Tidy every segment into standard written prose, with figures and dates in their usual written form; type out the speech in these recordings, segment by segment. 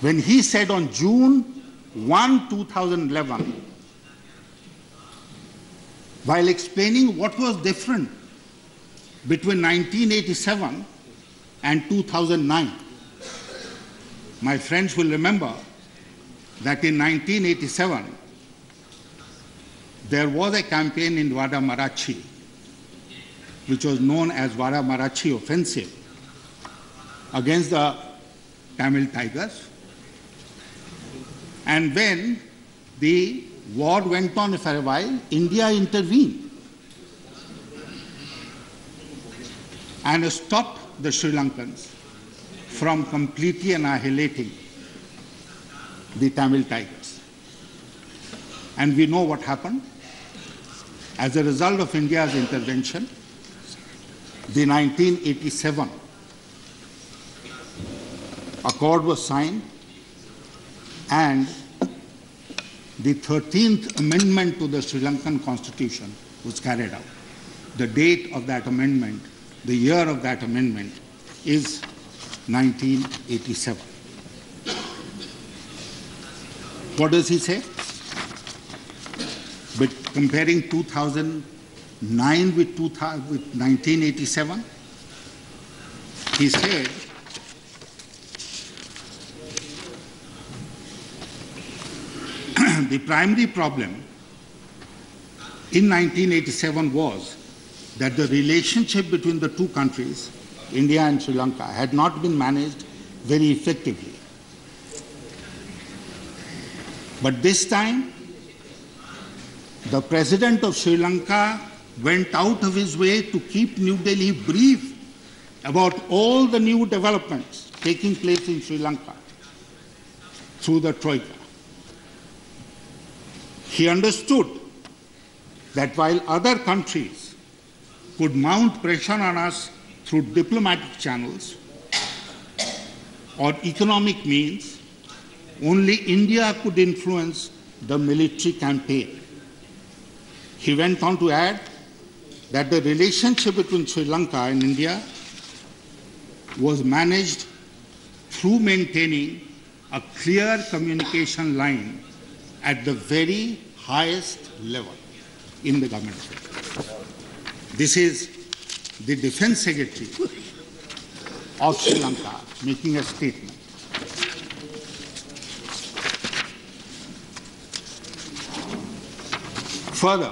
when he said on June 1, 2011, while explaining what was different between 1987 and 2009, my friends will remember that in 1987, there was a campaign in Vada-Marachi, which was known as Vada-Marachi Offensive, against the Tamil Tigers. And when the war went on for a while, India intervened and stopped the Sri Lankans from completely annihilating the Tamil Tigers. And we know what happened. As a result of India's intervention, the 1987 accord was signed, and the 13th amendment to the Sri Lankan constitution was carried out. The date of that amendment, the year of that amendment, is 1987. What does he say? But comparing 2009 with 1987, he said, the primary problem in 1987 was that the relationship between the two countries, India and Sri Lanka, had not been managed very effectively. But this time, the President of Sri Lanka went out of his way to keep New Delhi brief about all the new developments taking place in Sri Lanka through the Troika. He understood that while other countries could mount pressure on us through diplomatic channels or economic means, only India could influence the military campaign. He went on to add that the relationship between Sri Lanka and India was managed through maintaining a clear communication line at the very highest level in the government. This is the Defense Secretary of Sri Lanka making a statement. Further,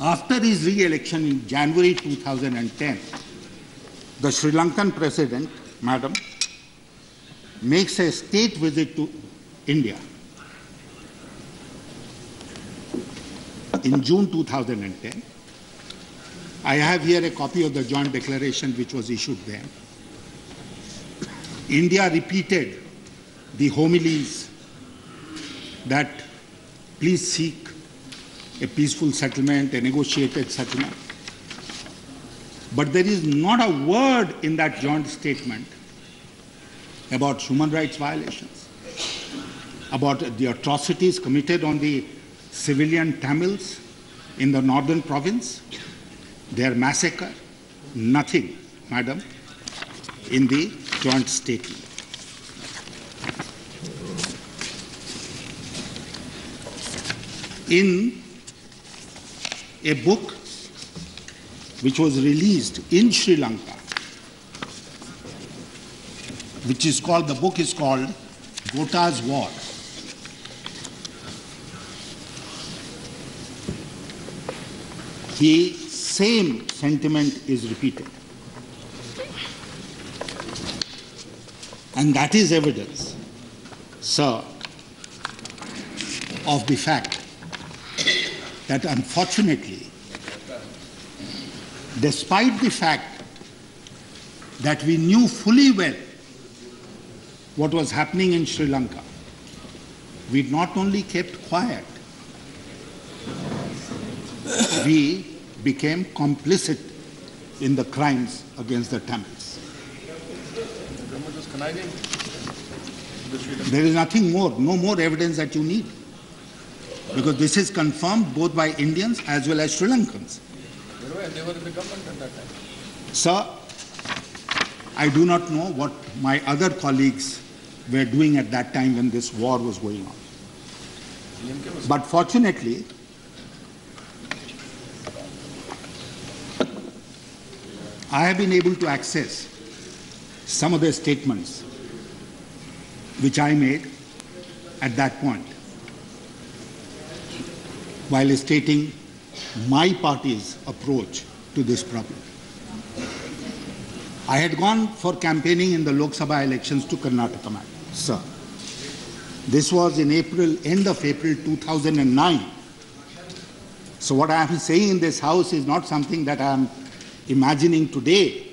after his re-election in January 2010, the Sri Lankan President, Madam, makes a state visit to India. In June 2010, I have here a copy of the joint declaration which was issued then. India repeated the homilies that please seek a peaceful settlement, a negotiated settlement. But there is not a word in that joint statement about human rights violations, about the atrocities committed on the civilian Tamils in the northern province, their massacre, nothing, Madam, in the joint statement. In a book which was released in Sri Lanka, which is called, the book is called Gota's War. The same sentiment is repeated. And that is evidence, sir, of the fact that unfortunately, despite the fact that we knew fully well what was happening in Sri Lanka, we not only kept quiet, we became complicit in the crimes against the Tamils. There is nothing more, no more evidence that you need, because this is confirmed both by Indians as well as Sri Lankans. They were in the government at that time. Sir, I do not know what my other colleagues were doing at that time when this war was going on. But fortunately, I have been able to access some of the statements which I made at that point while stating my party's approach to this problem. I had gone for campaigning in the Lok Sabha elections to Karnataka, sir. This was in April, end of April 2009. So what I am saying in this house is not something that I am imagining today.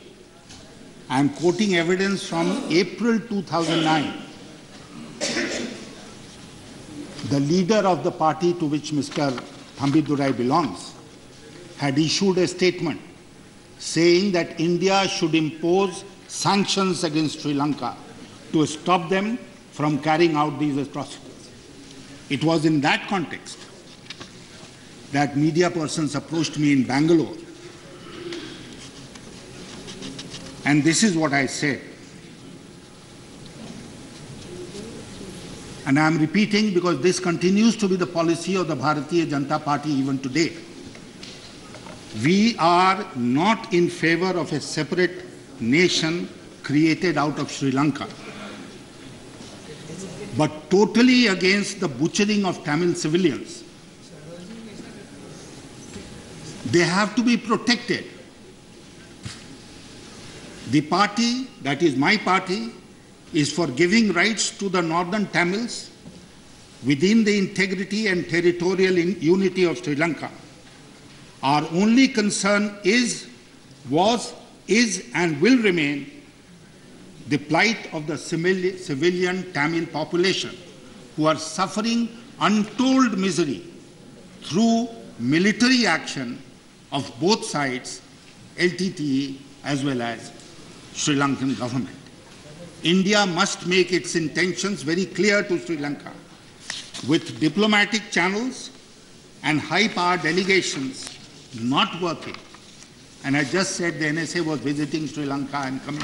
I am quoting evidence from April 2009. The leader of the party to which Mr. Thambidurai belongs had issued a statement saying that India should impose sanctions against Sri Lanka to stop them from carrying out these atrocities. It was in that context that media persons approached me in Bangalore, and this is what I said. And I am repeating because this continues to be the policy of the Bharatiya Janata Party even today. We are not in favor of a separate nation created out of Sri Lanka, but totally against the butchering of Tamil civilians. They have to be protected. The party, that is my party, is for giving rights to the northern Tamils within the integrity and territorial unity of Sri Lanka. Our only concern was, and will remain the plight of the civilian Tamil population who are suffering untold misery through military action of both sides, LTTE as well as Sri Lankan government. India must make its intentions very clear to Sri Lanka with diplomatic channels and high-power delegations not working. And I just said the NSA was visiting Sri Lanka and coming.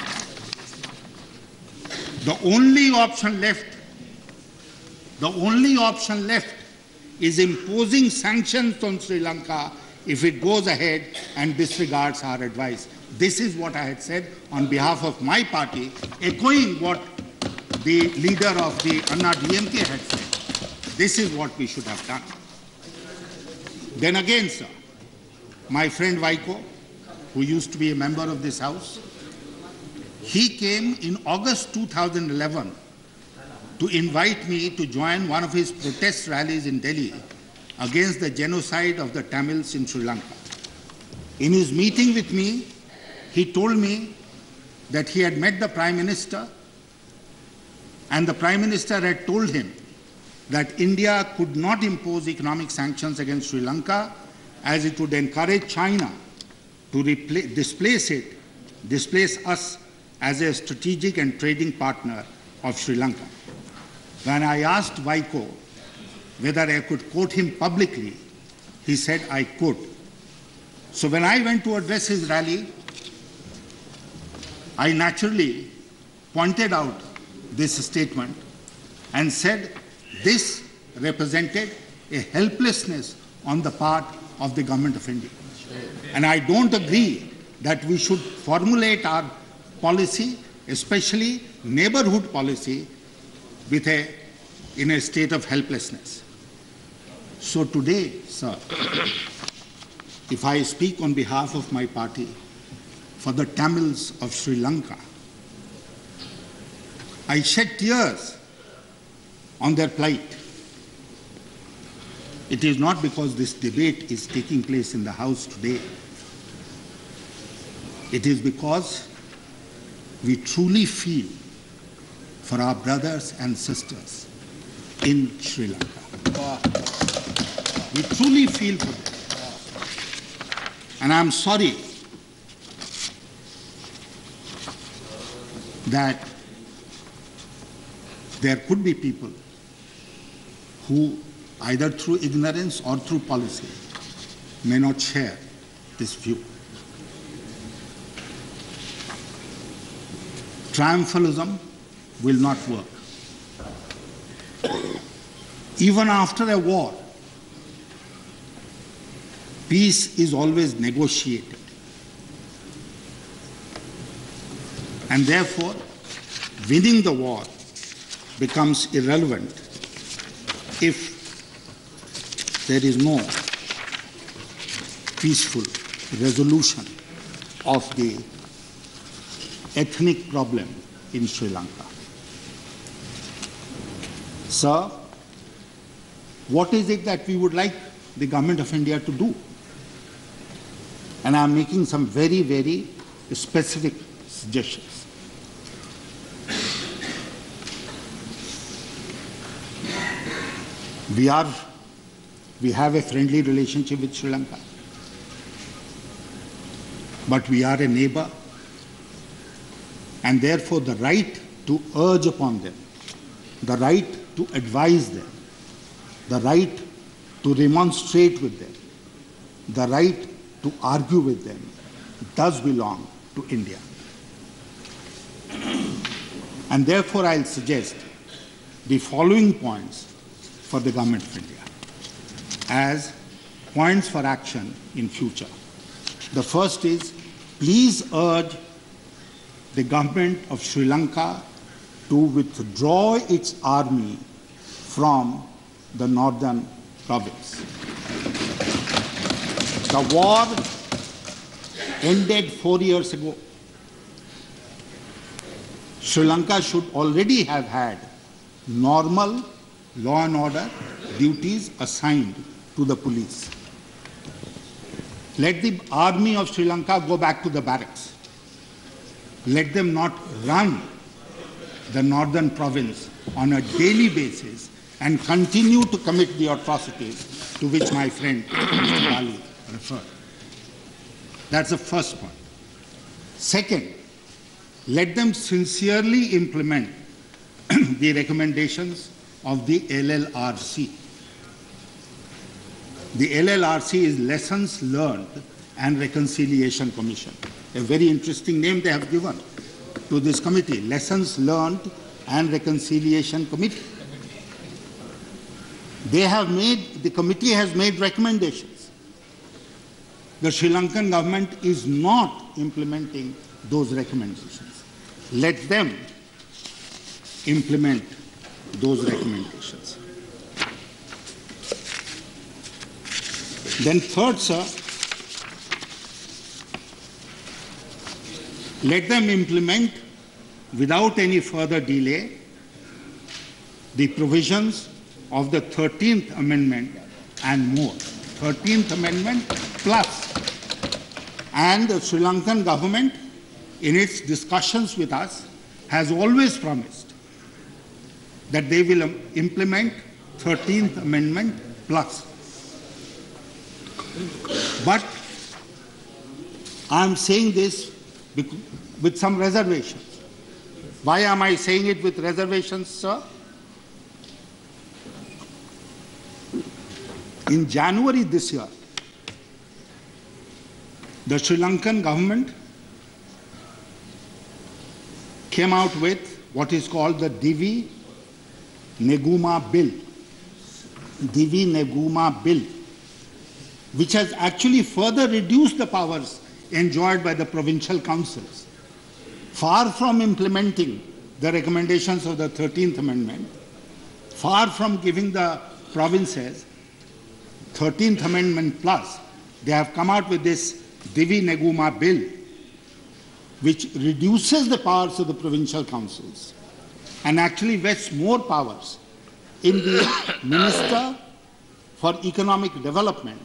The only option left is imposing sanctions on Sri Lanka if it goes ahead and disregards our advice. This is what I had said on behalf of my party, echoing what the leader of the Anna-DMK had said. This is what we should have done. Then again, sir, my friend Vaiko, who used to be a member of this house, he came in August 2011 to invite me to join one of his protest rallies in Delhi against the genocide of the Tamils in Sri Lanka. In his meeting with me, he told me that he had met the Prime Minister and the Prime Minister had told him that India could not impose economic sanctions against Sri Lanka as it would encourage China to displace us as a strategic and trading partner of Sri Lanka. When I asked Vaiko whether I could quote him publicly, he said I could. So when I went to address his rally, I naturally pointed out this statement and said this represented a helplessness on the part of the government of India. And I don't agree that we should formulate our policy, especially neighborhood policy, in a state of helplessness. So today, sir, if I speak on behalf of my party for the Tamils of Sri Lanka, I shed tears on their plight. It is not because this debate is taking place in the House today. It is because we truly feel for our brothers and sisters in Sri Lanka. We truly feel for them. And I'm sorry that there could be people who, either through ignorance or through policy, may not share this view. Triumphalism will not work. Even after a war, peace is always negotiated. And therefore, winning the war becomes irrelevant if there is no peaceful resolution of the ethnic problem in Sri Lanka. Sir, what is it that we would like the Government of India to do? And I am making some very, very specific suggestions. We have a friendly relationship with Sri Lanka, but we are a neighbor, and therefore the right to urge upon them, the right to advise them, the right to remonstrate with them, the right to argue with them does belong to India. And therefore I'll suggest the following points for the Government of India as points for action in future. The first is, please urge the government of Sri Lanka to withdraw its army from the northern province. The war ended 4 years ago. Sri Lanka should already have had normal law and order duties assigned to the police. Let the army of Sri Lanka go back to the barracks. Let them not run the northern province on a daily basis and continue to commit the atrocities to which my friend Mr. Bali referred. That's the first point. Second, let them sincerely implement the recommendations of the LLRC. The LLRC is Lessons Learned and Reconciliation Commission. A very interesting name they have given to this committee, Lessons Learned and Reconciliation Committee. The committee has made recommendations. The Sri Lankan government is not implementing those recommendations. Let them implement those recommendations. Then third, sir, let them implement without any further delay the provisions of the 13th Amendment and more. 13th Amendment plus. And the Sri Lankan government, in its discussions with us, has always promised that they will implement 13th Amendment plus. But I am saying this with some reservations. Why am I saying it with reservations, sir? In January this year, the Sri Lankan government came out with what is called the Divi Neguma Bill. Divi Neguma Bill, which has actually further reduced the powers enjoyed by the provincial councils. Far from implementing the recommendations of the 13th Amendment, far from giving the provinces 13th Amendment plus, they have come out with this Divi Neguma Bill, which reduces the powers of the provincial councils and actually vests more powers in the Minister for Economic Development